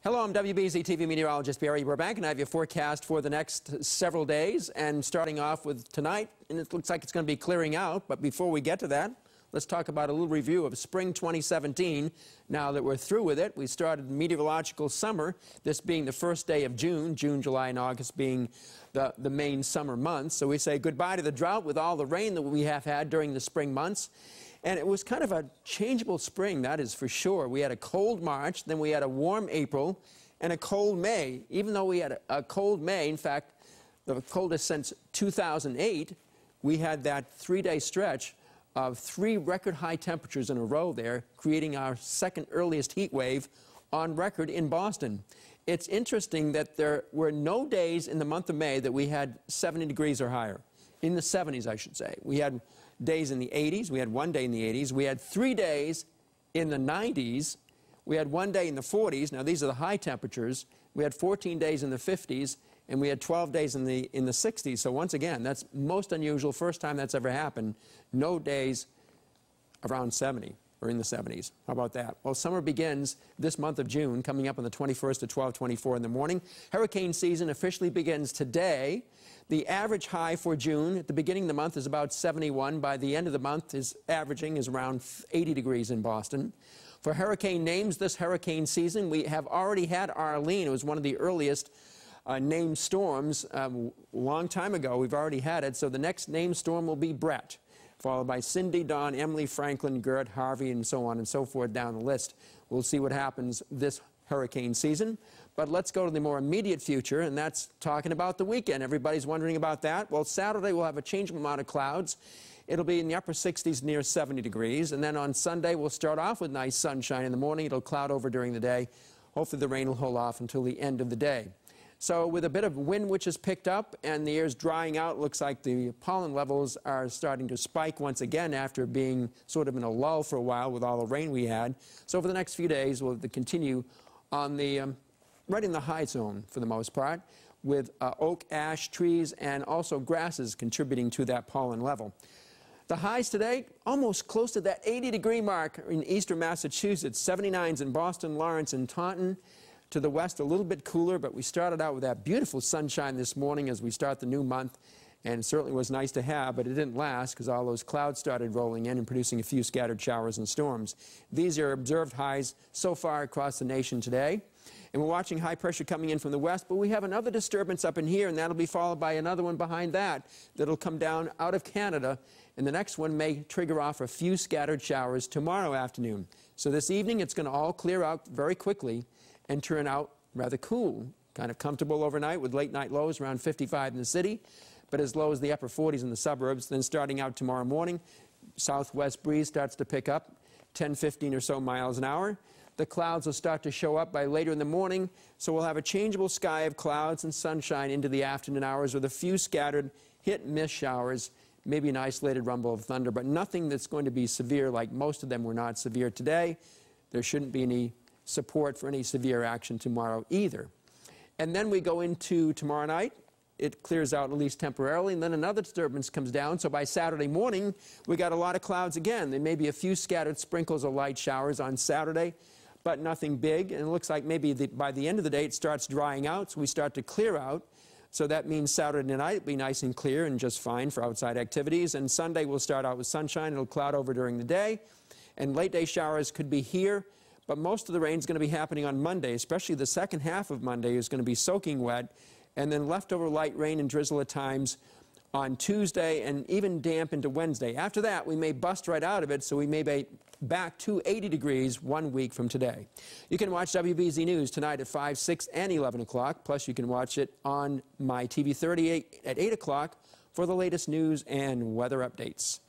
Hello, I'm WBZ TV meteorologist Barry Burbank, and I have your forecast for the next several days. And starting off with tonight, and it looks like it's going to be clearing out. But before we get to that, let's talk about a little review of spring 2017. Now that we're through with it, we started meteorological summer, this being the first day of June, July, and August being the main summer months. So we say goodbye to the drought with all the rain that we have had during the spring months. And it was kind of a changeable spring, that is for sure. We had a cold March, then we had a warm April, and a cold May. Even though we had a cold May, in fact, the coldest since 2008, we had that three-day stretch of 3 record high temperatures in a row there, creating our second earliest heat wave on record in Boston. It's interesting that there were no days in the month of May that we had 70 degrees or higher. In the 70s, I should say. We had days in the 80s. We had 1 day in the 80s. We had 3 days in the 90s. We had 1 day in the 40s. Now, these are the high temperatures. We had 14 days in the 50s, and we had 12 days in the 60s. So once again, that's most unusual. First time that's ever happened. No days around 70 or in the 70s. How about that? Well, summer begins this month of June, coming up on the 21st at 12:24 in the morning. Hurricane season officially begins today. The average high for June at the beginning of the month is about 71. By the end of the month, averaging is around 80 degrees in Boston. For hurricane names this hurricane season, we have already had Arlene. It was one of the earliest named storms a long time ago. We've already had it. So the next named storm will be Brett, followed by Cindy, Dawn, Emily, Franklin, Gert, Harvey, and so on and so forth down the list. We'll see what happens this hurricane season. But let's go to the more immediate future, and that's talking about the weekend. Everybody's wondering about that. Well, Saturday we'll have a changeable amount of clouds. It'll be in the upper 60s, near 70 degrees. And then on Sunday, we'll start off with nice sunshine in the morning. It'll cloud over during the day. Hopefully the rain will hold off until the end of the day. So with a bit of wind which has picked up and the air's drying out, looks like the pollen levels are starting to spike once again after being sort of in a lull for a while with all the rain we had. So for the next few days, we'll continue on the right in the high zone for the most part, with oak, ash, trees, and also grasses contributing to that pollen level. The highs today, almost close to that 80-degree mark in eastern Massachusetts, 79s in Boston, Lawrence, and Taunton. To the west, a little bit cooler, but we started out with that beautiful sunshine this morning as we start the new month, and it certainly was nice to have, but it didn't last because all those clouds started rolling in and producing a few scattered showers and storms. These are observed highs so far across the nation today. And we're watching high pressure coming in from the west, but we have another disturbance up in here, and that'll be followed by another one behind that that'll come down out of Canada, and the next one may trigger off a few scattered showers tomorrow afternoon. So this evening it's going to all clear out very quickly and turn out rather cool, kind of comfortable overnight with late night lows around 55 in the city, but as low as the upper 40s in the suburbs. Then starting out tomorrow morning, southwest breeze starts to pick up 10, 15 or so miles an hour. The clouds will start to show up by later in the morning, so we'll have a changeable sky of clouds and sunshine into the afternoon hours with a few scattered hit-and-miss showers, maybe an isolated rumble of thunder, but nothing that's going to be severe like most of them were not severe today. There shouldn't be any support for any severe action tomorrow either. And then we go into tomorrow night. It clears out at least temporarily, and then another disturbance comes down. So by Saturday morning, we got a lot of clouds again. There may be a few scattered sprinkles of light showers on Saturday, but nothing big. And it looks like maybe by the end of the day, it starts drying out, so we start to clear out. So that means Saturday night will be nice and clear and just fine for outside activities. And Sunday we'll start out with sunshine. It'll cloud over during the day, and late day showers could be here. But most of the rain is going to be happening on Monday, especially the second half of Monday is going to be soaking wet, and then leftover light rain and drizzle at times on Tuesday and even damp into Wednesday. After that, we may bust right out of it, so we may be back to 80 degrees 1 week from today. You can watch WBZ News tonight at 5, 6, and 11 o'clock. Plus, you can watch it on my TV 38 at 8 o'clock for the latest news and weather updates.